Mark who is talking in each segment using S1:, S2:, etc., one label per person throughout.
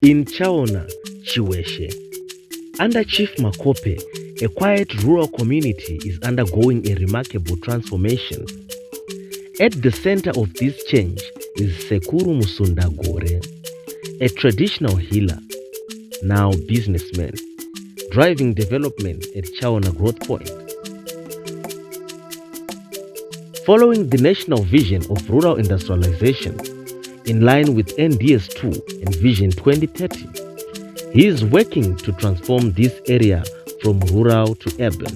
S1: In Chaona, Chiweshe, under Chief Makope, a quiet rural community is undergoing a remarkable transformation. At the center of this change is Sekuru Musunda Gore, a traditional healer, now businessman, driving development at Chaona Growth Point. Following the national vision of rural industrialization, in line with NDS2 and Vision 2030, he is working to transform this area from rural to urban.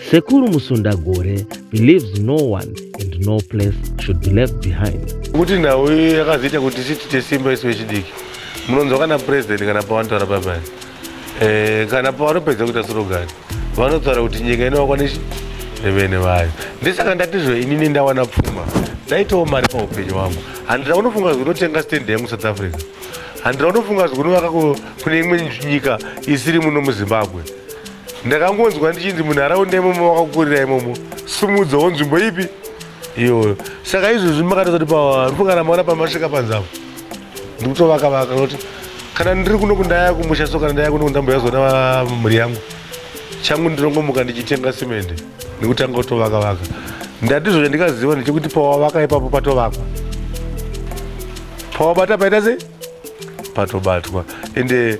S1: Sekuru Musunda Gore believes no one and no place should be left behind.
S2: Kuti nawe yakazita kuti chiti simba isu chidiki. Munonzo kana president kana pawantora baba. Kana pawanopedza kuita slogan. Vanotaura kuti nyika inowakwanisi nevene vayo. Ndisaka ndatizvo inini ndawana pfuma. Ndaitawo mari paupenyu hwangu. Handira unofunga zvinotenga stand yangu South Africa. Handira unofunga zvinovaka kune imwe nyika isiri muno muZimbabwe. Ndakangonzwa ndichinzi munharaunda imomo wakakurira imomo simudzawo nzvimbo ipi iyo. Saka izvozvi makatoza kuti parifungana maona pamasvika panzvambo ndikutovaka kuti kana ndiri kuno kundaya kumusha so kana ndaya kuno kundamboyazona mhuri yangu changu ndirongomuka ndichitenga simende ndikutanga kutovaka. Ndatizvo zvandikaziva ndechekuti pawavaka ipapo patovakwa, pawabata paita sei patobatwa. Ende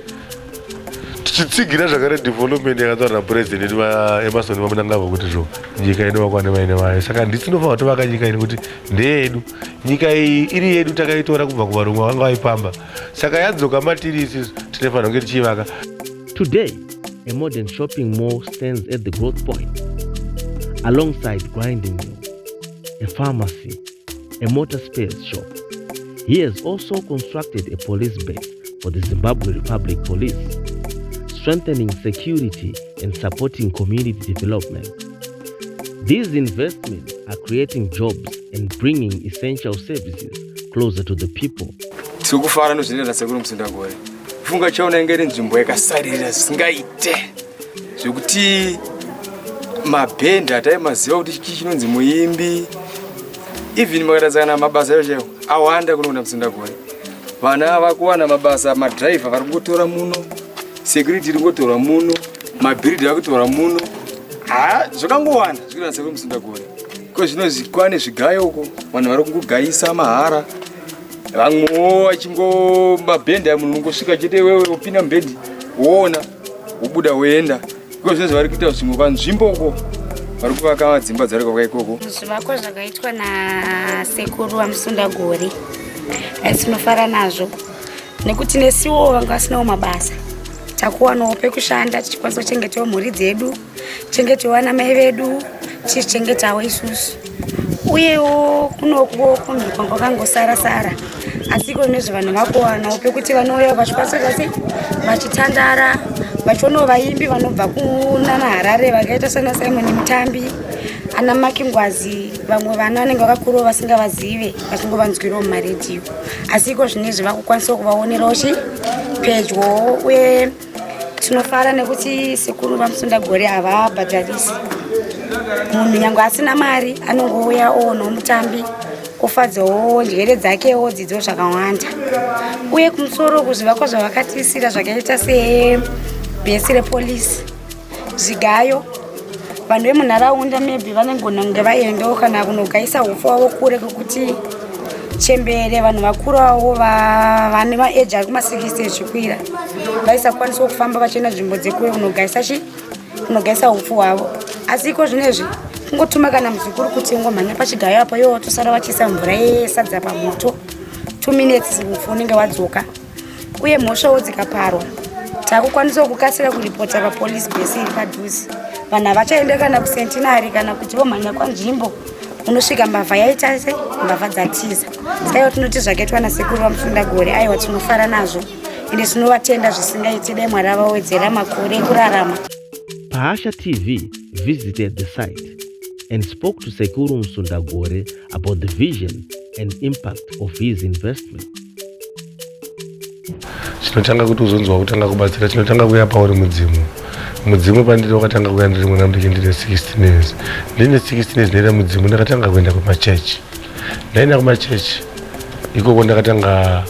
S2: tichitsigira zvakare development yakataura president Emerson Mnangagwa kuti zvo nyika inovakwa nemaine vayo. Saka ndisinofanira kutovaka nyika ino kuti ndeyedu. Nyika iyi iri yedu, takaitora kubva kuvarungu vanga vaipamba. Saka yadzoka matiri isusu tinofanira kunge tichivaka.
S1: Today, a modern shopping mall stands at the Growth Point. Alongside grinding mill, a pharmacy, a motor spares shop. He has also constructed a police base for the Zimbabwe Republic Police, strengthening security and supporting community development. These investments are creating jobs and bringing essential services closer to the people.
S3: Tikufara nozvinera Sekuru Musunda Gore. Funga Chaona ingeri nzvimbo yakasarira zvisingaite. Zvekuti mabhenda taimaziva kuti chinonzi muimbi. Even makatadzana mabasa yose awanda kuno Musunda Gore. Vana vakuwana mabasa, madriver vari kutora muno, security iri kutora muno, mabhiridhi vari kutora muno. Zvakangowanda zvikira Sekuru Musunda Gore. Ko zvinozikwane zvigayo uko, vanhu vari kungogayisa mahara. Vamwewo vachingo mabhenda munhu ungosvika chete wewe upinda mbedhi woona wobuda woenda. Ko zvinhu zvari kuita zvimwe panzvimbo uko vari kuvaka madzimba dzari kwaka ikoko.
S4: Zvivakwa zvakaitwa naSekuru Musunda Gore tinofara nazvo nekuti nesiwo vanga vasinawo mabasa takuwanawo pekushanda tichikwanisa kuchengetawo mhuri dzedu, tichengetawo vanamai vedu, tichichengetawo isusu. Uyewo kunokuwo kunhu kwakangosara-sara asi konezvo vanhu vakuwanawo pekuti vanouya vachikwanisa vachitandara vachionawo vaimbi vanobva kuna Harare vakaita sana Simon Mutambi, ana Makingwazi, vamwe vana vanenge vakakurawo vasingavazive vachingovanzwirawo mumaredhiyo. Asi iko zvinezvi vakukwanisa kuvaonerawo pedyo. Uye tinofara nekuti Sekuru Musunda Gore havabhadharisi. Munhu nyange asina mari anongouya oonawo Mutambi ofadzawo njere dzakewo dzidzo zvakawanda. Uye kumusoro kuzvivakwa zvavakatisira zvakaita sebhesi repolisi, zvigayo, vanhu vemunharaunda maybe vanogona kunge vaendawo kana kunogayisa ufu wavo kure kwekuti chembere vanhu vakurawo vane maeji ari kuma60 echikwira vaisakwanisa kufamba vachienda nzvimbo dzekure kunogayisa ufu hwavo. Asi iko zvinezvi kungotuma kana muzukuru kuti ngomhanya pachigayo apo iwo tosara vachiisa mvura yesadza pamoto 2 minutes ufu unenge wadzoka. Uye mhosvawo dzikaparwa takukwanisa kukasira kuripota papolisi base iri padhuze. Vanhu havachaende kana kusentinari kana kuti vomhanya kwanzvimbo unosvika mbavha yaita se mbavha dzatiza. Saka tinoti zvakaitwa naSekuru Musunda Gore aiwa tinofara nazvo ende tinovatenda zvisingaiti. Dai Mwari avawedzera makore ekurarama.
S1: Pahasha TV visited the site and spoke to Sekuru Musunda Gore about the vision and impact of his investment.
S2: Chinotanga kuti uzonzwa kutanga kubatsira chinotanga kuya pauri mudzimu pandiri wakatanga kuya ndiri mwana mudiki ndine 16 years. Ndine 16 years ndira mudzimu ndakatanga kuenda kumachechi. Ndaenda kumachechi ikoko ndakatanga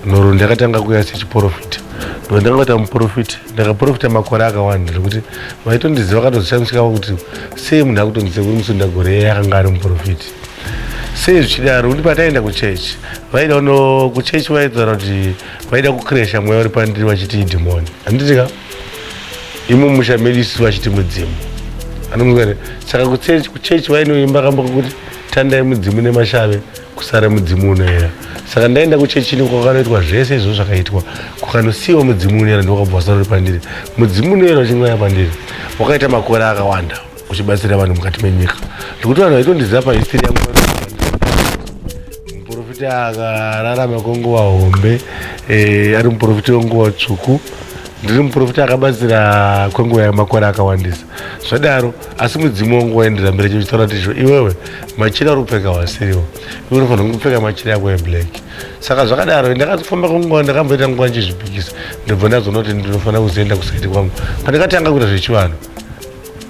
S2: noro ndakatanga kuya sechiprofita ndondakangota muprofita ndakaprofita makore akawanda zvekuti vaitondiziva vakatozvishamishikawo kuti sei munhu akutonziva kuri Musundagore yakanga ari muprofiti. Sei zvichidaro kuti pataenda kuchechi vaida kuchechi vaitaura kuti vaida kukiresha mweya uri pandiri vachiti idhimoni. Handitika imo musha medu isusu vachiti mudzimu anomugare. Saka kuchechi vainoimba kamba kuti tandai mudzimu nemashave kusara mudzimu unoera. Saka ndaenda kuchechini kwakanoitwa zvese izvo zvakaitwa kukanosiyiwa mudzimu unoera ndokabva wasara uri pandiri. Mudzimu unoera uchingoya pandiri wakaita makore akawanda uchibatsira vanhu mukati menyika zvekuti vanhu vaitondiziva pahistory yangu muprofita akararama kwenguva hombe ari muprofita wenguva tsvuku ndiri muprofita akabatsira kwenguva yemakore akawandisa zvadaro. Asi mudzimu wangu waenderera mberi chichitaura kuti iwewe machira ari kupfeka wasiriwo iwe unofanira kupfeka machira yako eblack. Saka zvakadaro ndakafamba kwenguva ndakamboita nguva ndichizvipikisa ndobva ndazoona kuti ndinofanira kuzoenda kusaiti kwangu pandakatanga kuita zvechivanhu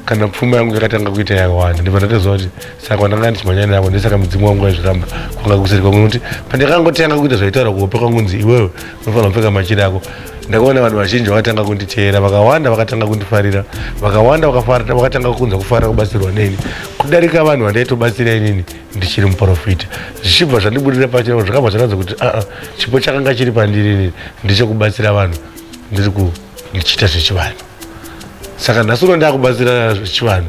S2: kana pfuma yangu yakatanga kuita yakawanda ndibva ndatoziva kuti saka kwandanga ndichimhanya navo ndesaka mudzimu wangu waizviramba kwanga kuseri kwangu nokuti pandakangotanga kuita zvaitaura kuhope kwangu nzi iwewe unofanira kupfeka machira yako ndakaona vanhu vazhinji vakatanga kunditeera vakawanda vakatanga kundifarira vakawanda vakatanga kunza kufarira kubatsirwa neni kudarika vanhu vandaitobatsira inini ndichiri muprofita. Zvichibva zvandibudirira pachiro zvakabva zvanoratidza kuti chipo chakanga chiri pandiri inini ndichokubatsira vanhu ndichiita zvechivanhu. Saka nhasi uno ndakubatsira zvechivanhu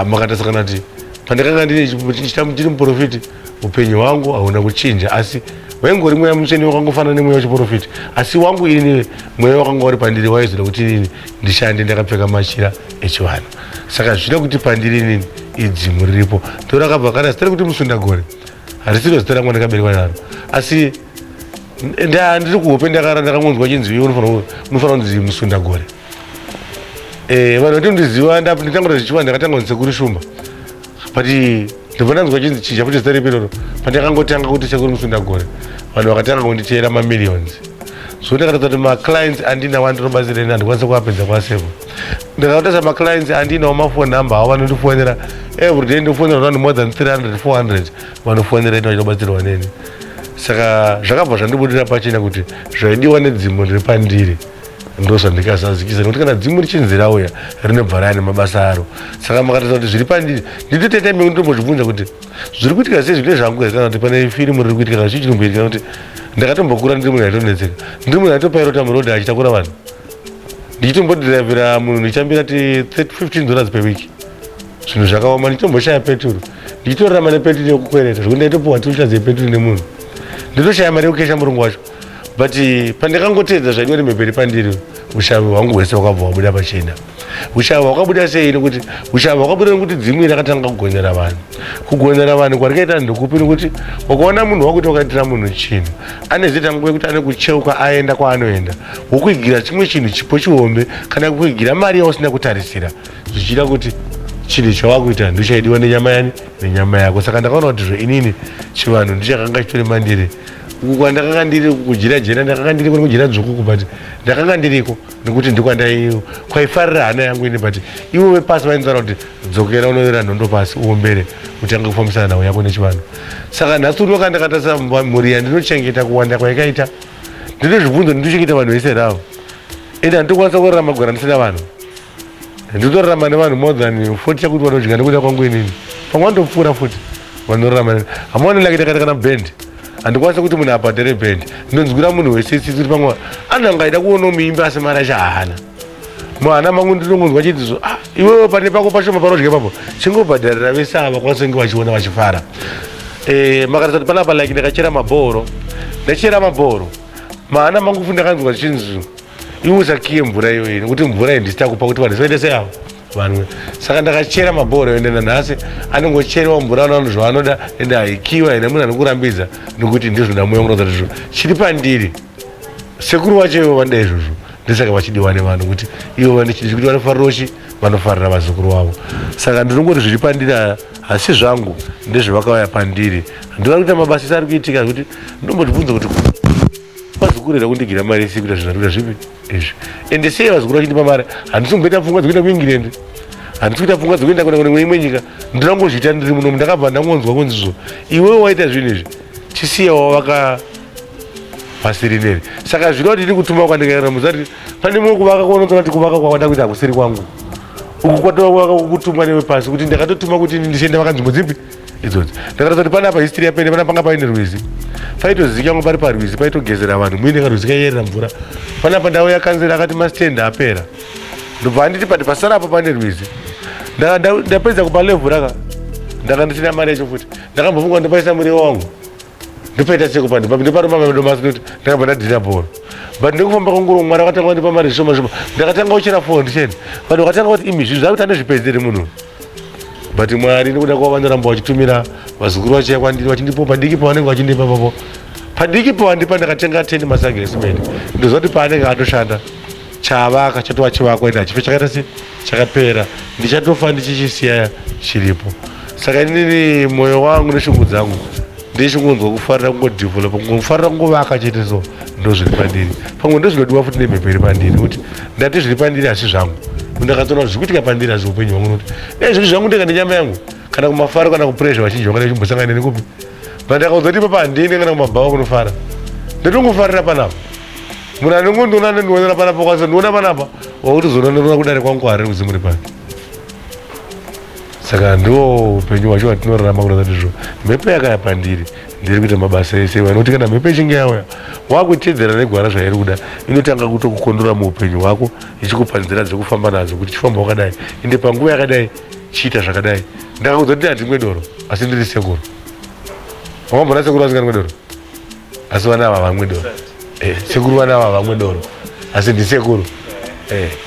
S2: makatasangana kuti pandakanga ndiri muprofiti upenyu hwangu hauna kuchinja asi waingori mweya mutsvene wakangofanana nemweya wechiprofiti asi wangu ini mweya wakanga uri pandiri waizoda kuti inini ndishande ndakapfeka machira echivanhu. Saka zvida kuti pandiri inini idzimu riripo torakabva kana zita rekuti Musundagore harisiro zita rangu ndakaberekwa naro asi ndiri kuhope ndakangonzwa chinzi iwe unofanira kunzi Musundagore. Vanhu vatondiziva nditangura zvichiva ndakatanga kunzi Sekuru Shumba but ndibva ndanzwa chinzi chija kuti zita ripi iroro pandakangotanga kuti Sekuru Musundagore vanhu vakatanga kunditeera mamillions so ndakataura kuti maclients andina wandinobatsira ini handikwanisa kuapedza kwasevo. Ndakatarisa maclients andinawo mafoni number avo vanondifonera everyday ndofonera vanhu more than 300 400 vanofonera ini vachinobatsirwa neni. Saka zvakabva zvandibudira pachena kuti zvaidiwa nedzimu riri pandiri ndozvandikasazikisa nokuti kana dzimu richinzi rauya rinobva raya nemabasa aro. Saka makataura kuti zviri pandiri nditoteta imwe ndombozvibvunza kuti zviri kuitika sei zvine zvangu here kana kuti pane firimu riri kuitika kana chichinomboitika nokuti ndakatombokura ndiri munhu aitonetseka ndiri munhu aitopairota murodhi achitakura vanhu ndichitombodhiraivhira munhu ndichambira ti $15 per week zvinhu zvakaoma ndichitomboshaya peturu ndichitorarama nepeturu yekukwereta zvokuti ndaitopiwa $2 yepeturu nemunhu nditoshaya mari yekukesha murungu wacho but pandakangoteedza zvaidiwa nemheperi pandiri ushavi hwangu hwese wakabva wabuda pachena. Ushavi hwakabuda sei nokuti ushavi hwakabuda nokuti dzimu iri rakatanga kugonera vanhu. Kugonera vanhu kwarikaita ndokupi nokuti ukaona munhu wakuti wakaitira munhu chinhu ane zita nguva yekuti ane kucheuka aenda kwaanoenda wokuigira chimwe chinhu chipo chihombe kana kuigira mari yausina kutarisira zvichida kuti chinhu chawakuita ndochaidiwa nenyama yani nenyama yako. Saka ndakaona kuti zvoinini chivanhu ndichakanga chitori mandiri kwandakanga ndiri kujira jena ndakanga ndiri kujira dzvukuku but ndakanga ndiriko nekuti ndikwandaiyo kwaifarira hana yangu ini but iwe wepasi vainzara kuti dzokera unoyera nhondo pasi uombere utange kufambisana nawo yako nechivanhu. Saka nhasi uno kandakatarisa mhuri yandinochengeta kuwanda kwaikaita ndinozvibvunzo ndinochengeta vanhu vese ravo ende handitokwanisa kurarama gwara ndisina vanhu nditorarama nevanhu more than 40 chakuti vanodya nekuda kwangu inini pamwe andopfuura futi vanorarama hamaonelakita kana band handikwanisa kuti munhu abhadhare band ndinonzwira munhu wesisi kuti pamwe anhu angaida kuona muimbi asi mari acho haana muhana mangu ndinongonzwa chitizo iwewe pane pako pashoma panodya papo chingobhadharira vese ava vakwanisa kunge vachiona vachifara. Makatarisa kuti panapa like ndakachera mabhoro ndachera mabhoro mahana mangu futi ndakanzwa chinzi iwe usakiye mvura iyoyi nekuti mvura iyi ndisita kupa kuti vanhu zivaite seavo vanhu. Saka ndakachera mabhoro ende nanhasi anongocherewa mvura vanhu zvavanoda ende haikiwa ende munhu anokurambidza nokuti ndizvo ndamuya munoza kuti chiri pandiri sekuru wacho ivo vanoda izvozvo ndisaka vachidiwa nevanhu kuti ivo kuti vanofarirachi vanofarira vazukuru vavo. Saka ndinongoti zviri pandiri hasi zvangu ndezvavakauya pandiri handivari kuita mabasa ari kuitika kuti ndombotibvunza kuti vazukuru here kundigira mari isi kuita zvinatuita zvipi izvi ende sei vazukuru vachindipa mari handisi kumboita pfungwa dzekuenda kuingirende handisi kuita pfungwa dzekuenda kuna kune imwe nyika ndinongozviita ndiri munomu ndakabva ndangonzwa kunzizvo iwewe waita zvinhu izvi chisiyawo pasiri neri. Saka zvinoti ndiri kutuma kwandikaenda muzati pane mumwe kuvaka kuonotsona kuti kuvaka kwawanda kuita kusiri kwangu. Uku kwatova kutumwa newe pasi kuti ndakatotuma kuti ndichienda vakanzvimbo dzipi idzodzi. Ndakatoza kuti panapa history yapene panapanga paine rwizi. Paitozikanwa pari parwizi paitogezera vanhu muine karwizi kaiyerera mvura. Panapa ndau yakanzera akati masitenda apera. Ndobva handiti pati pasara apo pane rwizi. Ndapedza kupa level raka ndakandisina mari yacho futi ndakambofunga ndipaisa muriwo wangu ndipaita seko pandi ndiparoma ndomasi kuti ndakabva ndadhina bhoro but ndikufamba kongoro mwari akatanga ndipa mari zvishoma ndakatanga kuchera foundation but wakatanga kuti imi zvinhu zvakuti andozvipedzere munhu but mwari nekuda kwava vanoramba vachitumira vazukuru vachiya kwandiri vachindipo padiki pavanenge vachindipa papo padiki pavandipa ndakatenga 10 masagi esimeni ndozoti paanenge atoshanda chavaka chatova chivakwa ina chife chakaita se chakapera ndichatofa ndichichisiya chiripo. Saka inini moyo wangu neshungu dzangu ndichingonzwa kufarira kungodevelopa kufarira kungovaka chete so ndo zviri pandiri pamwe ndo zvinodiwa futi nemhepo iri pandiri kuti ndati zviri pandiri asi zvangu ndakatoona kuti zvikuitika pandiri asi upenyu hwangu noti zviri zvangu ndika nenyama yangu kana kumafaro kana kupuresha vazhinji vangada chimbosangana nekupi but ndakauzotipa pandini kana kumabhawa kunofara ndotongofarira panapa munhu anongondoona ndionera panapa kwasa ndiona panapa wakutozoona kudare kwangu hari kuzi muri pani. Saka ndo upenyu hwacho hwatinorarama kuratidza ndizvo mhepo yakaya pandiri ndiri kuita mabasa ese vanoti kana mhepo ichinge yauya wakutedzera negwara zvairi kuda inotanga kutokukondora muupenyu hwako ichikupa nzira dzekufamba nadzo kuti chifamba wakadai ende panguva yakadai chiita zvakadai. Ndakakuzoti handimwe doro asi ndiri sekuru. Wakambona sekuru asingamwe doro asi vana ava vamwe doro sekuru vana ava vamwe doro asi ndisekuru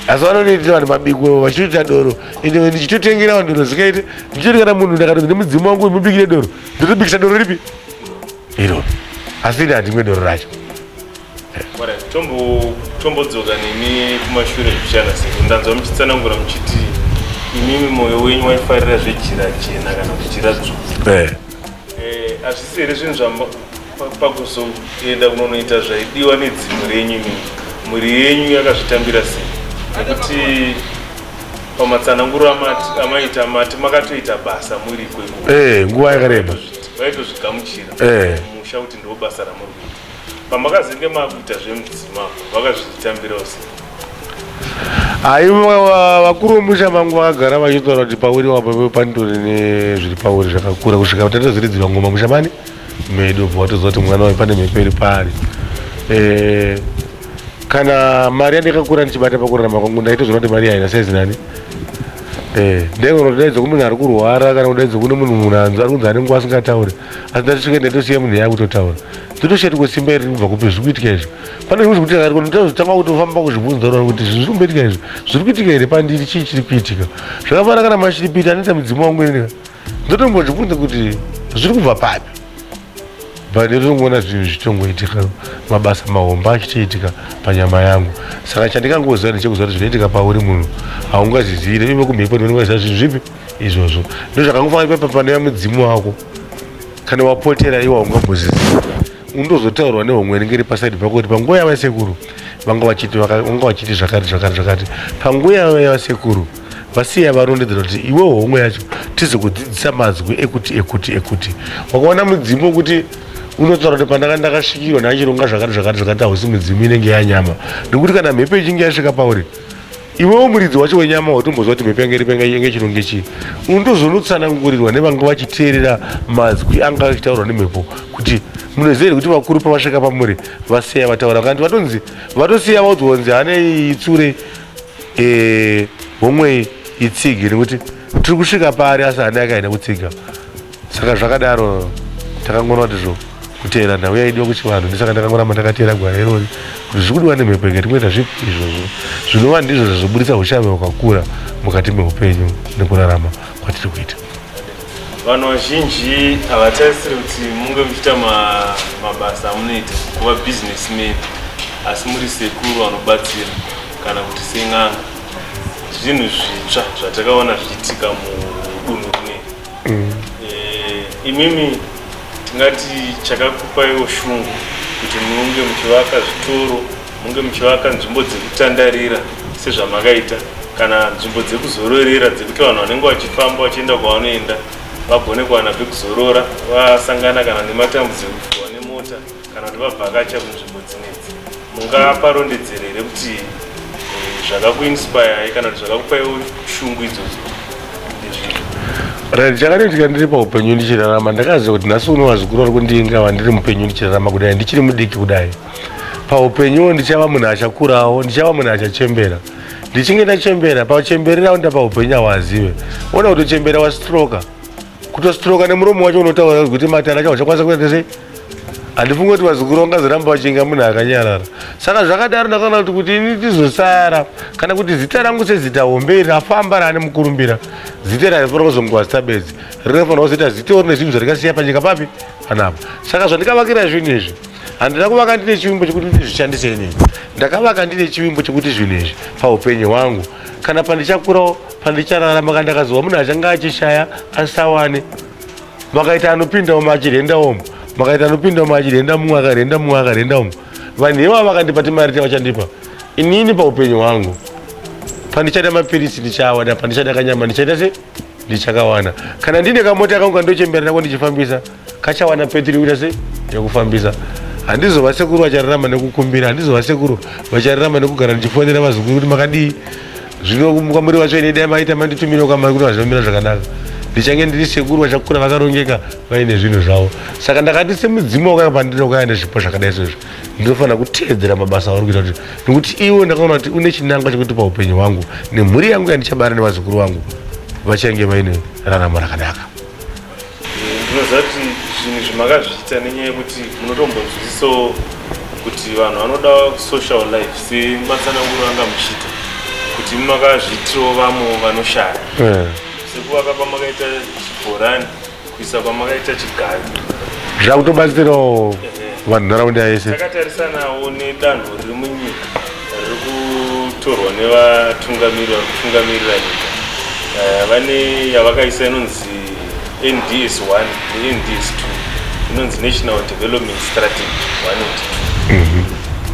S2: asi vanondiitira vanhu mabiko vachitoita doro ende ndichitotengera vanhu doro zikaite ndichoti kana munhu ndakati nemudzimu wangu mubikire doro ndotobikisa doro ripi iro asi ini handimwe doro racho.
S5: Tombodzoka nemi kumashure zvishana seko ndanzwa muchitsanangura muchiti imimi mwoyo wenyu waifarira zvejira chena kana kuti jira dzvuku hazvisi here zvinhu pakuzoenda kunonoita zvaidiwa nedzimu renyu imimi mhuri yenyu yakazvitambira sei nekuti pamatsananguro amaita mati makatoita basa muri kweko
S2: nguva yakareba
S5: vaitozvigamuchira musha kuti ndo basa ramuri kuita pamakazenge makuita zvemudzima vakazvitambirawo sei?
S2: Aiwa vakuru vemusha mangu vakagara vachitaura kuti pauri wapapo pandori nezviri pauri zvakakura kusvika tatoziridzirwa ngoma mushamani medu bva watoziva kuti mwana wai pane mhepo iri paari. Kana mari yandikakura ndichibata pakurarama kwangu ndaitoziva kuti mari haina saizi nani ndaigona kudaidzo kumunhu ari kurwara kana kudaidzo kune munhu munanzva ari kunzi ane nguva asingatauri asi ndatisvike ndaitosiya munhu yakutotaura ndotoshatirwa simba iri kubva kupi zviri kuitika izvo pane zvimwe zvikuitika kuti ndototanga kutofamba kuzvibvunza kuti zviri kumboitika izvo zviri kuitika here pandiri chii chiri kuitika zvakafanana kana mashiripiti anoita mudzimu wangu inika ndotombozvibvunza kuti zviri kubva papi but ndotongoona zvinhu zvichitongoitika mabasa mahomba achitoitika panyama yangu. Saka chandikangoziva ndechekuziva kuti zvinoitika pauri munhu haungazvizivire ive kumhepo ndinoziva zvinhu zvipi izvozvo ndo zvakangofanira ipapo panova mudzimu wako kana wapotera iwe haungambozviziva undozotaurwa nehomwe ngeri pasaidi pako kuti panguva yavasekuru vanga vachiti zvakati panguva yavasekuru vasiya varondedzera kuti iwe homwe yacho tizokudzidzisa mazwi ekuti wakaona mudzimu kuti unotaura kuti pandakasvikirwa nachironga zvakati hausi mudzimu inenge yanyama nekuti kana mhepo ichinge yasvika pauri iwewo muridzi wacho wenyama watomboziva kuti mhepo yange chironge chii undozonotsanangurirwa nevanga vachiteerera mazwi anga achitaurwa nemhepo kuti munoziva kuti vakuru pavasvika pamuri vasiya vataura kandi vatonzi vatosiya vaudzonzi hane itsure homwe itsigi nekuti tiri kusvika pari asi hane yakaenda kutsiga. Saka zvakadaro takangona kutizvo kuteera nhau yaidiwa kuchivanhu ndisaka ndakangoramba ndakateera gwara irori kuti zviri kudiwa nemhepo inge tikuita zvipi izvozvo zvinova ndizvo zvazobudisa ushame hwakakura mukati meupenyu nekurarama kwatiri kuita.
S5: Vanhu vazhinji havatarisiri kuti munge muchiita mabasa amunoita kuva businessmen asi muri sekuru vanobatsira kana kuti seng'anga zvinhu zvitsva zvatakaona zvichiitika mudunhu rineri. Imimi tingati chakakupaiwo shungu kuti munge muchivaka zvitoro munge muchivaka nzvimbo dzekutandarira sezvamakaita kana nzvimbo dzekuzororera dzekuti vanhu vanenge vachifamba vachienda kwavanoenda vagone kuwana pekuzorora vasangana kana nematambudziko ekufurwa nemota kana kuti vabvakacha kunzvimbo dzinedzi mungaparondedzerere kuti zvakakuinspire kana kuti zvakakupaiwo shungu idzodzo
S2: ndezvii? Chakanoitika ndiri paupenyu ndichirarama ndakaziva kuti nhasi uno wazvikuru kundingava ndiri mupenyu ndichirarama kudai ndichiri mudiki kudai. Paupenyu ndichava munhu achakurawo, ndichava munhu achachembera. Ndichinge ndachembera pauchemberera unda paupenyu awazive. Ona kutochembera wastroka. Kutostroka nemuromo wacho unotaura kuti matara chawo chakwanisa kuita sei? Handifungi kuti vazukuru vangazoramba vachinga munhu akanyarara. Saka zvakadaro ndakaona kuti ini ndizosara kana kuti zita rangu sezita hombe rafamba rane mukurumbira. Zita raifanira kuzongowa zitabedzi. Rinofanira kuzoita zita rine zvinhu zvarikasiya panyika papi? Panapo. Saka zvandikavakira zvinhu izvi handina kuvaka ndine chivimbo chekuti ndizvishandise inini. Ndakavaka ndine chivimbo chekuti zvinhu izvi paupenyu hwangu kana pandichakurawo pandichararama kana ndakaziva munhu achanga achishaya asawane. Makaita anopindawo machirenda omo. Makaita anopindawo machirenda mumwe akarenda omo. Vanhu ivo vakandipa timari tavachandipa. Inini paupenyu hwangu pandichada mapirisi ndichawana, pandichada kanyama ndichaita sei? Ndichakawana. Kana ndine kamota kangu kandochembera nako ndichifambisa kachawana petiri kuita sei? Yakufambisa. Handizova sekuru vachararama nekukumbira, handizova sekuru vachararama nekugara ndichifonera vazukuru kuti makadii. Zvino kwamuri vacho ine dai maita manditumira kwamari kuti vazomira zvakanaka. Ndichange ndiri sekuru vachakura vakarongeka vaine zvinhu zvavo. Saka ndakati semudzimu wakanga pandinokaenda zvipo zvakadai sezvo ndinofanira kuteedzera mabasa auri kuita kuti nekuti iwo ndakaona kuti une chinangwa chekuti paupenyu hwangu nemhuri yangu yandichabara nevazukuru vangu vachange vaine raramo rakanaka.
S5: Ndinoziva kuti zvinhu zvimakazviita nenyaya yekuti munotombonzwisisawo kuti vanhu vanoda social life sematsananguro anga muchita kuti makazviitirawo vamwe vanoshaya sekuvaka pamakaita chibhorani kuisa pamakaita chigari
S2: zvakutobatsirawo vanhu nharaunda yese.
S5: Takatarisanawo nedanho riri munyika riri kutorwa nevatungamiriri vari kutungamirira nyika vane yavakaisa inonzi NDS 1 neNDS 2 inonzi National Development Strategy 1 and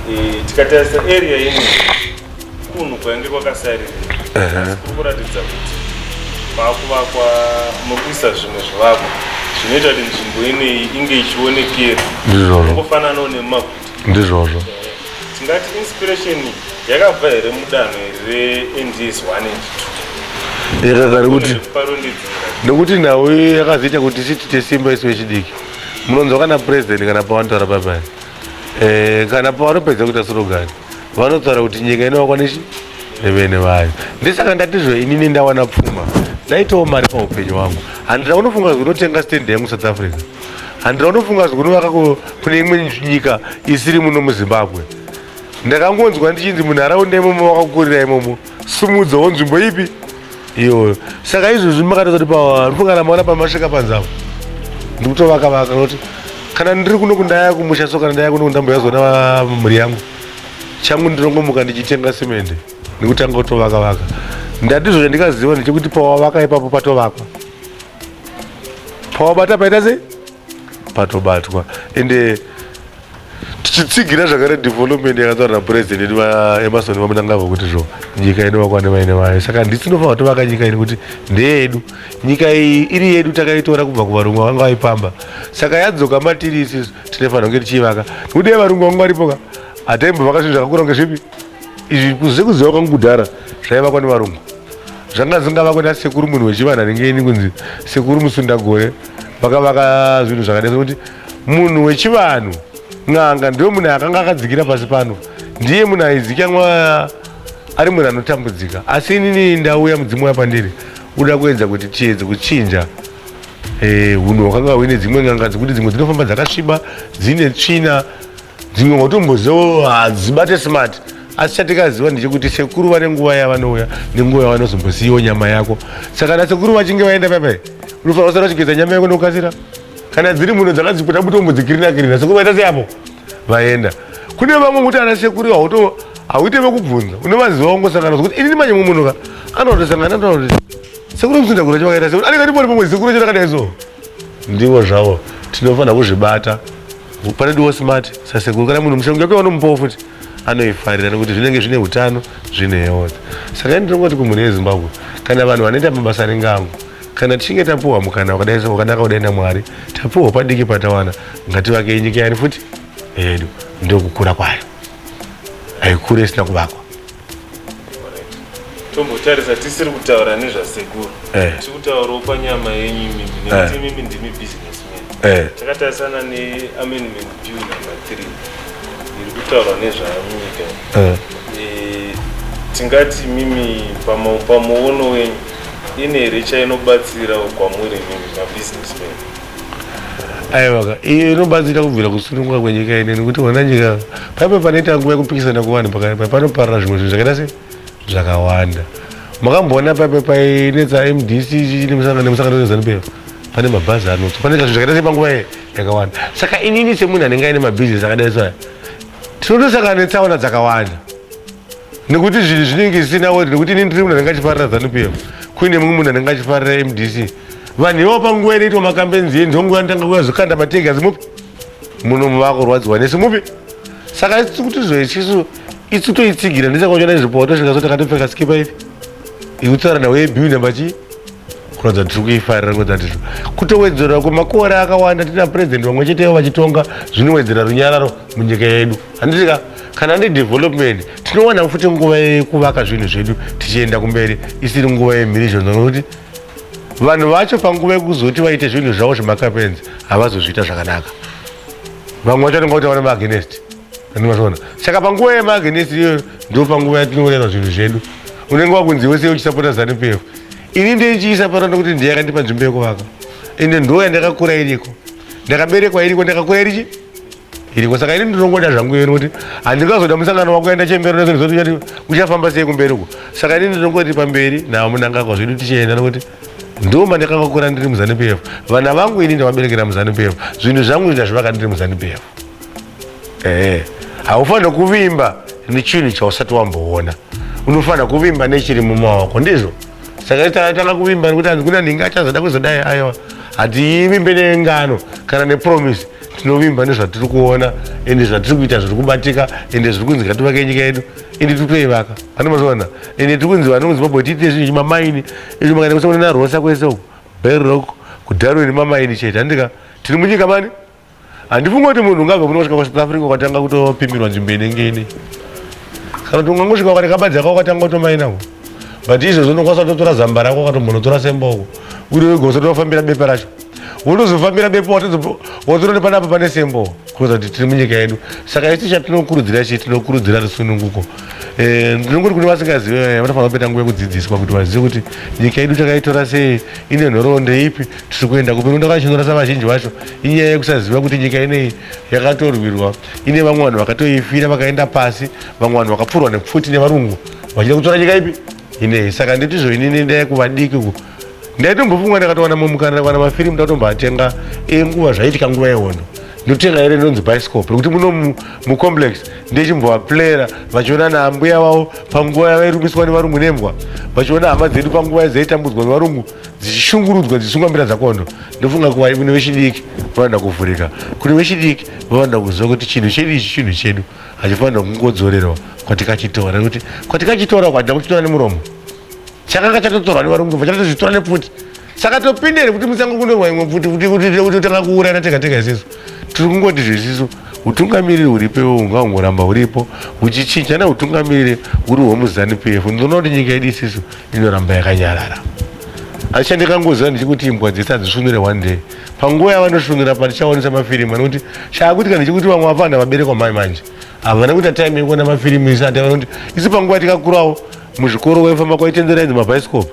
S5: 2. Tikatarisa area ino kunhu kwainge kwakasarira asi kuri kuratidza kuti pakuvakwa mukuisa zvimwe zvivakwa zvinoita kuti nzvimbo ineyi inge ichionekera ungofananawo nemaguta.
S2: Ndizvozvo
S5: tingati inspiration yakabva here mudanho reNDS 1 and 2
S2: nekuti nhau yakazoita kuti chitite simba isu vechidiki. Munonzwa kana president kana pavanotaura papai kana pavanopedza kuita surogani vanotaura kuti nyika inowakwanechi nevene vayo. Ndisaka ndatizvo inini ndawana pfuma ndaitawo mari paupenyu hwangu. Handina unofunga zvinotenga stand yangu South Africa. Handina unofunga zvinovaka kune imwe nyika isiri muno muZimbabwe. Ndakangonzwa ndichinzi munharaunda imomo wakakurira imomo simudzawo nzvimbo ipi iyo. Saka izvozvi makatoza kuti parifungana maona pamasvika panzamo ndikutovaka kuti kana ndiri kuno kundaya kumusha so kana ndaya kuno kundamboyazona mhuri yangu changu ndirongomuka ndichitenga simende ndikutanga kutovaka. Ndatizvo zvandikaziva ndechekuti pawavaka ipapo patovakwa, pawabata paita sei patobatwa. Ende tichitsigira zvakare development yakataura president Emerson Mnangagwa kuti zvo nyika inovakwa nevaine vayo. Saka ndisinofanira kutovaka nyika ino kuti ndeyedu. Nyika iyi iri yedu takaitora kubva kuvarungu vanga vaipamba. Saka yadzoka matiri isisu tinofanira kunge tichivaka nekuti varungu vangu varipoka hataimbovaka zvinhu zvakakura ngezvipi izvi kuziva kwangu kudhara zvaivakwa nevarungu. Zvanga zingavakwa nasekuru munhu wechivanhu anenge ini kunzi sekuru Musundagore vakavaka zvinhu zvakadai sokuti munhu wechivanhu n'anga ndiwe munhu akanga akadzikira pasi pano, ndiye munhu aizikanwa ari munhu anotambudzika. Asi inini ndauya mudzimu wapandiri uda kuedza kuti tiedze kuchinja hunhu hwakanga huine dzimwe n'anga dzekuti dzimwe dzinofamba dzakasviba dzine tsvina, dzimwe watombozivawo hadzibate smart. Asi chatikaziva ndechekuti sekuru vane nguva yavanouya nenguva yavanozombosiyiwo nyama yako. Saka na sekuru vachinge vaenda papai unofanira kusara uchigeza nyama yako nokukasira. Kana dziri muno dzakadzipota mutombodzikirina sekuru vaita seapo vaenda. Kune vamwe kuti ana sekuru hauite vekubvunza unovaziva ungosangana kuti ini manye mumunuka anotosangana anoti sekuru Musundagore chawakaita sekuru anenge ndipori pamwe sekuru chatakadai so. Ndivo zvavo tinofanira kuzvibata panodiwo smart. Sasekuru kana munhu mushonga wake wanomupawo futi anoifarira nekuti zvinenge zvine utano zvine yodza. Saka ndinongoti kumhuri yeZimbabwe kana vanhu vanoita mabasa anenge angu kana tichinge tapuhwa mukana wakanaka kudai naMwari tapuhwa padiki patawana ngativake nyika yani futi yedu ndokukura kwayo, haikuri isina kuvakwa.
S5: Tombotarisa tisiri kutaura nezvasekuru, tiri kutaurawo panyama yenyu imimi, nekuti imimi ndimi businessman. Takatarisana neamendment bill number 3 iri kutaura nezvamunyika. Tingati mimi pamuono wenyu ine here chainobatsira kwamuri mimi mabusinessman?
S2: Aiwa, iyo inobatsira kubvira kusununguka kwenyika ine, nekuti wana nyika paipa panoita nguva yekupikisana kuvanhu panoparira zvimwe zvinhu zvakaita sei zvakawanda. Makamboona paipa painetsa MDC nemusangano weZANU-PF pane mabhazi anotsva, pane zvinhu zvakaita sei panguva yakawanda. Saka inini semunhu anenge aine mabhizinesi akadai so aya tinotosangana netsaona dzakawanda, nekuti zvinhu zvinenge zvisina wodi, nekuti inini ndiri munhu anenge achifarira ZANU-PF, kuine mumwe munhu anenge achifarira MDC. Vanhu ivo panguva inoitwa makampenzi endonguva anotanga kuuya zokanda mateki asi mupi muno muvakurwadziwa nesi mupi. Saka isi kuti zvoichisu isi toitsigira ndisakaochona izvipoto zvikazotaka sikipa ipi ikutaura nawo yebill number chi kuratidza tiri kuifarira kuratidza kutowedzera kwemakore akawanda tina president vamwe chetevo vachitonga zvinowedzera runyararo munyika yedu. Handitika kana ndi development tinowana futi nguva yekuvaka zvinhu zvedu tichienda kumberi isiri nguva yemhirizhonzo, nokuti vanhu vacho panguva yekuzoti vaite zvinhu zvavo zvemakapenzi havazozviita zvakanaka. Vamwe vachatonga kuti vana maagenest andimazvona. Saka panguva yemaagenest iyoyo ndo panguva yatinoonera zvinhu zvedu. Unenge wakunzi wese uchisapota ZANU-PF, ini ndichiisapota nokuti ndiye akandipa nzvimbo yekuvaka, ende ndo yandakakura iriko, ndakaberekwa iriko, ndakakura iriko. Saka ini ndinongoda zvangu iyo, nokuti handingazoda musangano wako enda chembero nezoti uchafamba sei kumberi uko. Saka ini ndinongoti pamberi nawo munangagwa zvedu tichienda, nokuti ndo mandakakura ndiri muZANU-PF. Vana vangu ini ndavaberekera muZANU-PF, zvinhu zvangu ndazvivaka ndiri muZANU-PF. Haufanira kuvimba nechinhu chausati wamboona, unofanira kuvimba nechiri mumaoko, ndizvo. Saka tanga kuvimba nekuti hanzi kuna nhingi achazoda kuzodai aiwa, hativimbe nengano kana nepromise, tinovimba nezvatiri kuona ende zvatiri kuita zviri kubatika ende zviri kunzi ngativake nyika yedu ende tiri kutoivaka. Pandimazviona ende tiri kunzi vanhu muZimbabwe tiite zvinhu chimamaini izvo makaenda kusaona naRosa kwese uku Bedrock kuDarwin mamaini chete. Handika tiri munyika mani, handifunga kuti munhu ungabva kuno kusvika kuSouth Africa ukatanga kutopimbirwa nzvimbo inenge ine, kana kuti ungangosvika ukatekabadzi yako ukatanga kutomainawo. But izvozvo unokwanisa kutotora zamba rako ukatombonotora semboko uri wega usatofambira bepa racho, unozofambira bepa watorone panapa pane sembo kuratidza kuti tiri munyika yedu. Saka isi chatinokurudzira tinokurudzira rusununguko. Ndinongoti kune vasingazivi vanofanira kupeta nguva yekudzidziswa kuti vazive kuti nyika yedu takaitora sei, ine nhoroondo ipi, tiri kuenda kupi. Ndakachinyorasa vazhinji vacho inyaya yekusaziva kuti nyika inei yakatorwirwa, ine vamwe vanhu vakatoifira vakaenda pasi, vamwe vanhu vakapfurwa nepfuti nevarungu vachida kutora nyika ipi inei. Saka nditizvo inini ndai kuvadiki uku ndaitombofunga ndakatowana mumukana kana mafirimu ndatomboatenga enguva zvaitika nguva yehondo. Ndotenga here inonzi bioscope nokuti muno mucomplex ndechimbovaplera vachiona naambuya vavo panguva yavairumiswa nevarungu nembwa, vachiona hama dzedu panguva yadzaitambudzwa nevarungu dzichishungurudzwa dzichisunga mbira dzakondo. Ndofunga kuva kune vechidiki vanoda kuvhurika, kune vechidiki vanoda kuziva kuti chinhu chedu ichi chinhu chedu hachifanira kungodzorerwa kwatikachitora, nokuti kwatikachitora kwatida kuchitora nemuromo chakanga chatotorwa nevarungu vachatozvitora nepfuti. Saka topindere kuti musango kundorwa imwe pfuti kuti tanga kuurayana tega isisu. Tiri kungoti zvisisu utungamiriri huripo ungangoramba huripo uchichinja nautungamiriri huri hwemuZANU-PF. Ndinoona kuti nyika yedu isisu inoramba yakanyarara. Asi ndikangoziva ndichikuti imbwa dzese hadzisvinure one day. Panguva yavanosvinura patichaonesa mafirimu anokuti chaakuitika ndechikuti vamwe vapanda vaberekwa mai manje havana kuita time yekuona mafirimu isati vanoti isi panguva tikakurawo muzvikoro waifamba kwaitendera idzi mabhaisikopu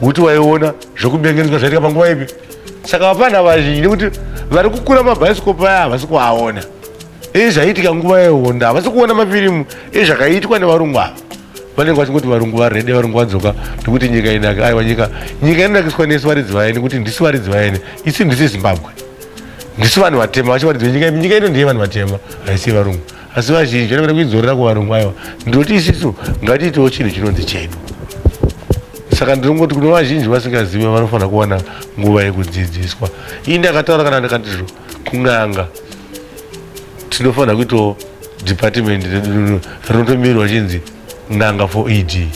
S2: kuti waiona zvokubengenzwa zvaitika panguva ipi. Saka vapana vazhinji nekuti vari kukura mabhaisikopu aya havasi kuaona, zvaitika nguva yehonda havasi kuona mafirimu ezvakaitwa nevarungu ava. Vanenge vachingoti varungu varede, varungu vadzoka nekuti nyika inaka. Aiwa, nyika inonakiswa nesu varidzi vaeni, kuti ndisi varidzi vaeni, isi ndisi Zimbabwe, ndisi vanhu vatema vachivaridzi nyika ino ndiye vanhu vatema haisi varungu. Asi vazhinji vanenge kuidzorera kuvarungu. Aiwa, ndoti isisu ngatiitewo chinhu chinonzi chedu. Saka ndinongoti kune vazhinji vasingazivi vanofanira kuwana nguva yekudzidziswa. Ini ndakataura kana ndikatizvo kun'anga tinofanira kuitawo department rinotomirwa chinzi n'anga for ED,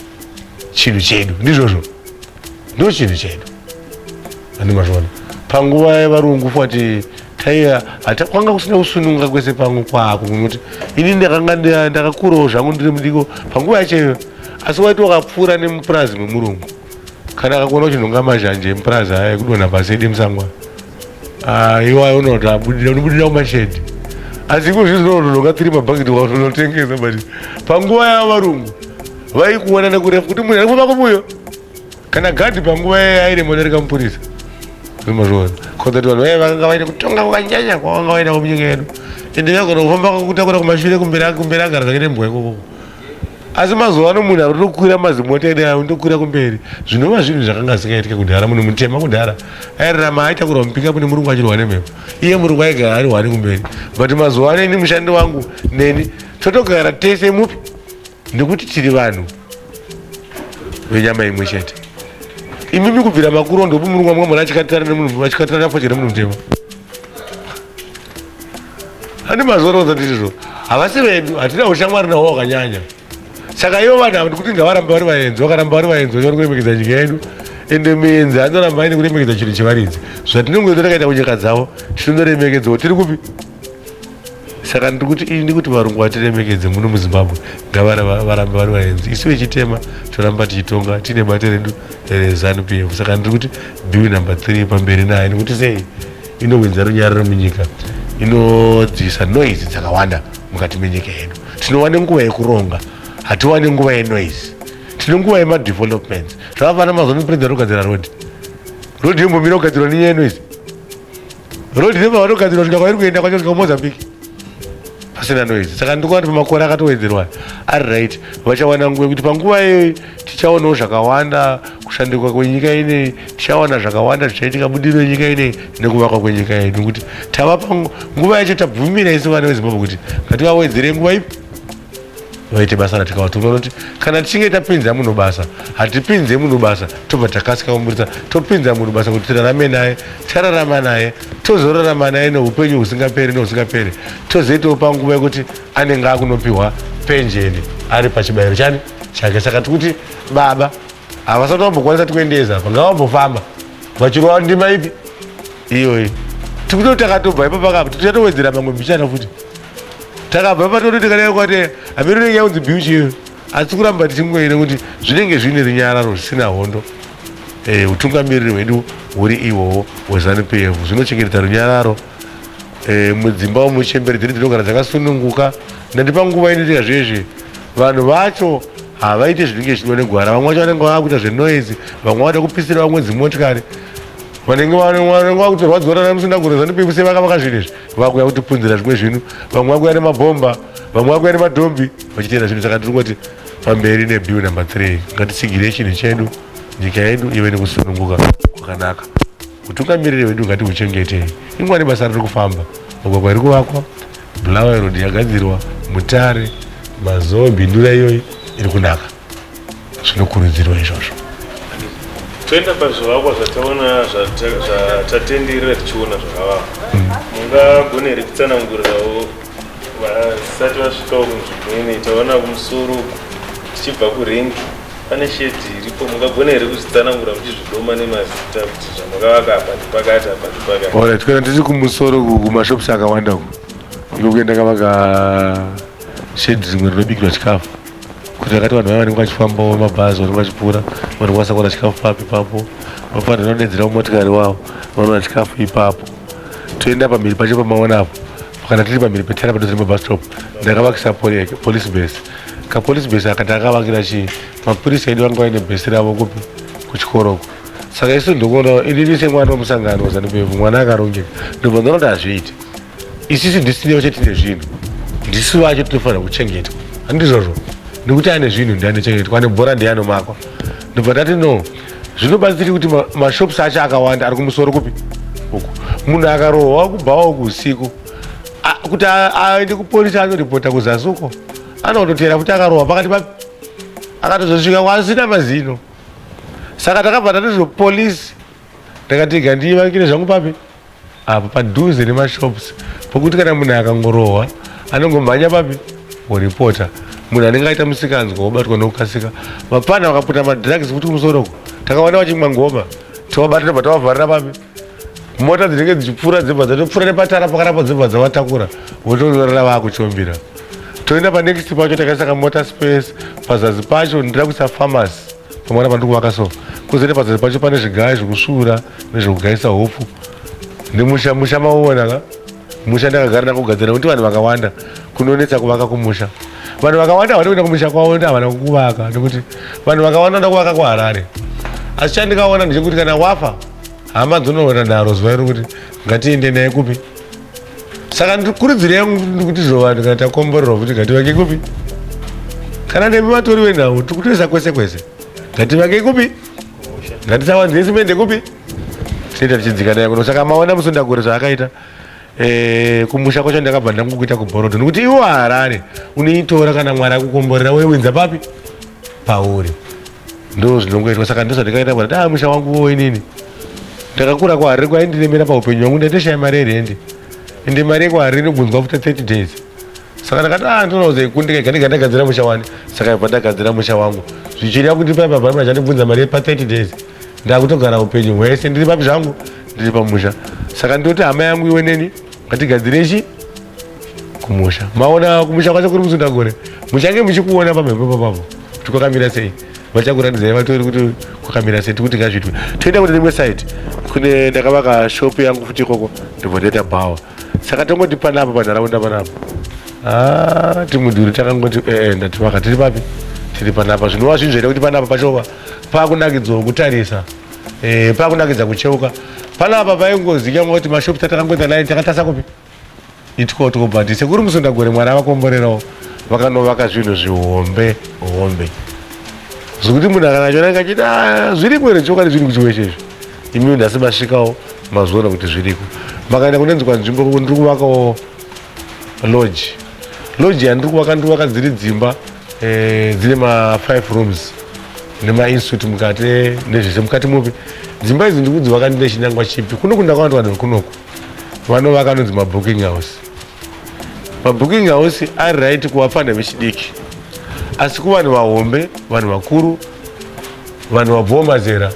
S2: chinhu chedu. Ndizvozvo ndo chinhu chedu. Andimazvona panguva yevarungu fuati taiya hata kwanga kusina kusununga kwese pangu kwako kuti ini ndakakurawo zvangu ndiri mudiko panguva yacheyo asi waiti wakapfuura nemupurazi memurungu kana akakuona uchinhonga mazhanje emupurazi aya ekudonha pasi edemusangwa iwayo unobudira kumashedhi asi iko zvinonononga 3 mabhaketi waunotengesa but panguva yavarungu vaikuona nekurefu kuti munhu ari kufamba kumuyo kana gadhi panguva yaire modarika mupurisa zvimazvona konzati vanhu vaya vakanga vaine kutonga kwakanyanya kwavanga vaina munyika yedu ende vakona kufamba kutakura kumashure kumberi agara zvake nembwa ikoko asi mazuva ano munhu ari kutokwira mazimota ede undokwira kumberi zvinova zvinhu zvakanga zvisingaitika kudhara munhu mutema kudhara airarama aitakura mupikapu nemurungu achirwa nemhepo iye murungu aigara ari hwani kumberi but mazuva ano ini mushandi wangu neni totogara tese mupi nekuti tiri vanhu venyama imwe chete imimi kubvira makuru ndopo murungu wamwe mwana achikatara nemunhu achikatara nafochera munhu mutema ane mazuva anoza ndizvo havasi vedu hatina ushamwari nahwo hwakanyanya saka ivo vanhu ava ndikuti ngavaramba vari vaenzi vakaramba vari vaenzi vachava kuremekedza nyika yedu ende muenzi anoramba aine kuremekedza chinhu chevaridzi zvatinongoita takaita kunyika dzavo tinonoremekedzawo tiri kupi saka ndikuti ini ndikuti varungu vatiremekedze muno muzimbabwe ngavarambe vari vaenzi isu vechitema toramba tichitonga tiine bate redu reZANU-PF saka ndirikuti bill number 3 pamberi naye nekuti sei inowedza runyararo munyika inodzivisa noise dzakawanda mukati menyika yedu tinowane nguva yekuronga hatiwane nguva yenoise tine nguva yemadevelopments zvavafana mazoni president kugadzira rodi yombomira kugadzirwa nenyaya yenoise rodi nepavanogadzirwa kusvika kwairi kuenda kwacho kusvika kumozambique pasina noise saka ndikuati pamakore akatowedzerwa ari right vachawana nguva yekuti panguva iyoyi tichaonawo zvakawanda kushanduka kwenyika inei tichawana zvakawanda zvichaitika budiriro yenyika inei nekuvakwa kwenyika yedu nekuti tavapa nguva yacho tabvumira isu vana vezimbabwe kuti ngativawedzere nguva ipi vaite basa ratikavatumira kuti kana tichinge tapinza munhu basa hatipinze munhu basa tobva takasika kumurisa topinza munhu basa kuti tirarame naye tararama naye tozorarama naye neupenyu husingaperi nehusingaperi tozoitawo panguva yekuti anenge akunopiwa penjeni ari pachibayiro chani chake saka tikuti baba havasati vambokwanisa tikuendeza pangavambofamba vachirova ndima ipi iyoyi tikuti takatobva ipapakapo tichatowedzera mamwe mbichana futi takabva patoti tikadai kwati hamiri unenge yaunzi biu chiyo asi kuramba tichingoina kuti zvinenge zvine runyararo zvisina hondo utungamiriri hwedu huri ihwohwo hweZANU-PF zvinochengetedza runyararo mudzimba muchemberedzeri dzinogara dzakasununguka ndandi panguva inoitika zvezve vanhu vacho havaite zvinenge zvidiwa negwara vamwe vacho vanenge vakuita zvenoise vamwe vada kupisira vamwe dzimotikari vanenge vakutorwadzora namusindagore ZANU-PF sevakavaka zvinhu izvi vakuya kutipunzira zvimwe zvinhu vamwe vakuya nemabhomba vamwe vakuya nemadhombi vachitenda zvinhu saka tiri kuti pamberi nebill number 3 ngatitsigirei chinhu chedu nyika yedu ive nekusununguka kwakanaka utungamiriri hwedu ngatihuchengetei ingwani basa riri kufamba mugwagwa iri kuvakwa Bulawayo Road yagadzirwa Mutare Mazowe Bindura iyoyi iri kunaka zvinokurudzirwa izvozvo
S5: toenda pazvivakwa zvataona zvatatenderera tichiona zvakavakwa mungagone here kutsanangurirawo vasati vasvikawo kunzvimbo inei taona kumusoro tichibva kurengi pane shedhi iripo mungagone here kuzvitsanangura muchizvidoma nemazita kuti zvamakavaka apa ndipakati apa ndipakati
S2: alright kana tiri kumusoro kumashopusi akawanda iko kuenda kavaka shedhi rimwe rinobikirwa chikafu kuti akati vanhu vaya vanenge vachifambawo mabhazi vanenge vachipfuura vanokwanisa kuona chikafu papi ipapo vafanira vanodedzerawo motikari wavo vanoona chikafu ipapo toenda pamhiri pacho pamaonapo kana tiri pamhiri petara padoti remabus stop ndakavakisa police base kapolice base akati akavakira chii mapurisa edu vanga vaine bhesi ravo kupi kuchikoroko saka isu ndokuona inini semwana wemusangano weZANU-PF mwana akarongeka ndobva ndinoti hazviiti isisi ndisinewo chetine zvinhu ndisu vacho tinofanira kuchengetwa handizvozvo nekuti ane zvinhu ndianochengetwa ane bhora ndianomakwa ndobva ndati no zvinobatsiri kuti mashopusi acho akawanda ari kumusoro kupi uku munhu akarohwa kubvawo kuusiku kuti aende kupolisi anoripota kuzasi uko anototera kuti akarohwa pakati papi akatozosvika kwasina mazino saka takabva tatizvo polisi ndakatiga ndivakire zvangu papi apa padhuze nemashopusi pokuti kana munhu akangorohwa anongomhanya papi kuripota munhu anenge aita musikanzwa wobatwa nokukasika vapana vakaputa madrugs kuti kumusoroko takawana vachimwa ngoma tavabatira tavavharira papi mota dzinenge dzichipfuura dzibva dzatopfuura nepatara pakarapo dzibva dzavatakura votororera vakuchombira. Toenda panext pacho takaisa kamota space pazasi pacho ndira kuisa pharmacy pamwana pandiri kuvaka so. Kuzoita pazasi pacho pane zvigayo zvekusvuura nezvekugaisa hopfu nemusha mauona ka musha ndakagara ndakugadzira kuti vanhu vakawanda kunonetsa kuvaka kumusha. Vanhu vakawanda havana kuenda kumusha kwavo ndi havana kukuvaka nekuti vanhu vakawanda nda kuvaka kuHarare. Asi chandikaona ndechekuti kana wafa hama dzonoona daro zuva iro kuti ngatiende naye kupi. Saka ndikurudziro yangu ndikuti zvovanhu kana takomborerwa kuti ngativake kupi. Kana nemi vatori venhau tikutoisa kwese kwese ngativake kupi. Ngatisawanzire simende kupi. Tinoita tichidzika naye kuno. Saka maona Musundagore zvaakaita kumusha kwacho ndakabva ndangokuita kubhoroto nekuti iwo Harare unoitora kana Mwari akukomborera weiwinza papi pauri. Ndo zvinongoitwa. Saka ndozvandikaita bwana musha wangu woinini ndakakura kuHarare kwaindiremera paupenyu hwangu ndatoshaya mari yerende ende mari yekuHarare inobvunzwa after 30 days. Saka ndakati ndinozoikundika ndagadzira musha wani. Saka ibva ndagadzira musha wangu zvichireva kuti paipa bharima chandibvunza mari pa 30 days ndakutogara upenyu hwese ndiri papi zvangu ndiri pamusha. Saka ndoti hama yangu iwe neni ngatigadzire kumusha. Maona kumusha kwacho kuri Musundagore muchange muchikuona pamhepo papapo kuti kwakamira sei. Vachakuratidzai vatori kuti kwakamira sei tikuti ngazvitwe. Toenda kuti rimwe side kune ndakavaka shop yangu futi ikoko ndibva ndaita bhawa. Saka tongoti panapa panharaunda panapa timudhuri takangoti ndativaka tiri papi tiri panapa. Zvinova zvinhu zvaita kuti panapa pachova pakunakidzwa kutarisa pakunakidza kucheuka. Panapa paingozikanwa kuti mashopu tatakangoita naye takatasa kupi itikoto but sekuri Musundagore Mwari avakomborerawo vakanovaka zvinhu zvihombe zvokuti munhu akanachiona ngachiti zviriko here chokwadi zvinhu kuchiweshezvo. Imi ndasi masvikawo mazoona kuti zviriko. Makaenda kunenzwa nzvimbo ndiri kuvakawo lodge yandiri kuvaka dziri dzimba dzine ma5 rooms nemainstitute mukati nezvese mukati mupi. Dzimba idzi ndiri kudzivaka ndine chinangwa chipi kuno kundakawanda vanhu kunoku vanovaka anonzi mabooking house. Mabooking house ari right kuvapfana vechidiki asi kuvanhu vahombe vanhu vakuru vanhu vabvawo mazera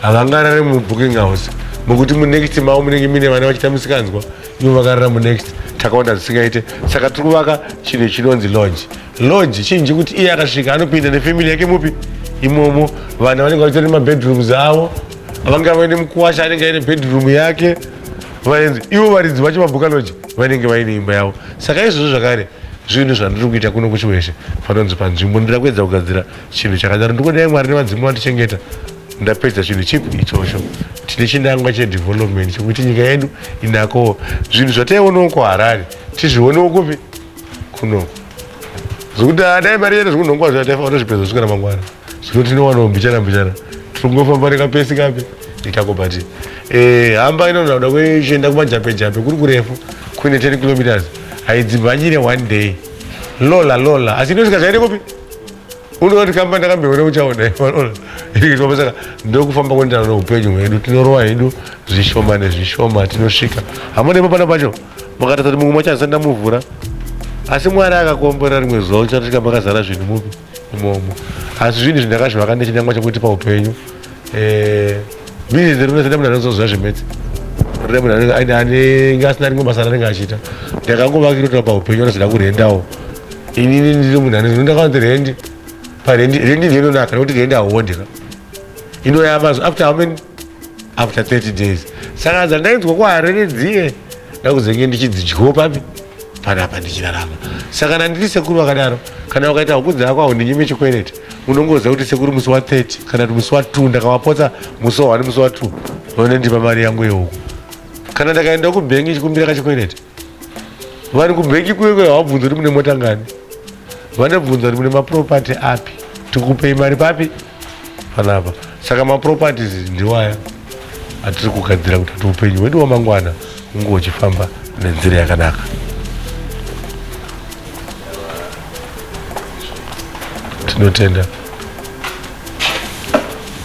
S2: havangarare mubooking house mukuti munext mavo munenge mine vana vachita musikanzwa ivo vakarara munext takaona zvisingaite. Saka tiri kuvaka chinhu chinonzi lodge chinji kuti iye akasvika anopinda nefamily yake mupi imomo. Vanhu vanenge vachitori mabedrooms avo vanga vaine mukuwasha anenge aine bedroom yake vaenzi ivo varidzi vacho mabhuka lodge vanenge vaine imba yavo. Saka izvozvo zvakare zvinhu zvandiri kuita kuno kuchiweshe panonzi panzvimbo ndira kuedza kugadzira chinhu chakadaro. Ndikodai Mwari nemadzimai vatichengeta ndapedza chinhu chipi ichocho. Tine chinangwa chedevelopment chekuti nyika yedu inako zvinhu zvataiwonawo kuHarare tizvionewo kupi kuno zvokuti dai mari yedu zvokunhongwa zvataifanira zvipedza kusvika ramangwana zvino tinowanawo mbichana tiri kungofamba nekapesi kapi itakobati hamba inoda kuenda kumajape kuri kurefu kuine 10 kilometers haidzimhanyire one day lola asi inosvika zvaide kupi unoti kamba ndakambeona uchaona saka ndokufamba kuendana noupenyu hwedu tinorowa hedu zvishoma nezvishoma tinosvika hamonepo pana pacho makatarisa kuti mumwe machazanda muvhura asi Mwari akakomborera rimwe zuva uchatasvika makazara zvinhu mupi imomo. Asi zvinhu zvindakazvivaka nechinangwa chekuti paupenyu bizinesi rinozenda munhu anozoziva zvemedzi rine munhu anenge asina rimwe basa ranenge achita. Ndakangovakirota paupenyu anozoda kurendawo inini ndiri munhu anondakawanzi rendi parendi ndinonaka nekuti rendi hauondeka inoyamba after how many after 30 days. Saka dzandainzwa kuHarare dziye ndakuzenge ndichidzidyiwo papi panapa ndichirarama. Saka kana ndiri sekuru vakadaro kana ukaita hukudzi yako haundinyime chikwereti unongoziva kuti sekuru musi wa30 kana kuti musi wa2 ndakavapotsa musi wa1 musi wa2 vanondipa mari yangu yehuku. Kana ndakaenda kubhengi chikumbira kachikwereti vari kubhengi kuyo havabvunza kuti mune mota ngani vanobvunza kuti mune maproperty api tikupei mari papi panapa. Saka maproperties ndiwaya atiri kugadzira kuti upenyu hwedu wamangwana unge uchifamba nenzira yakanaka. Tinotenda.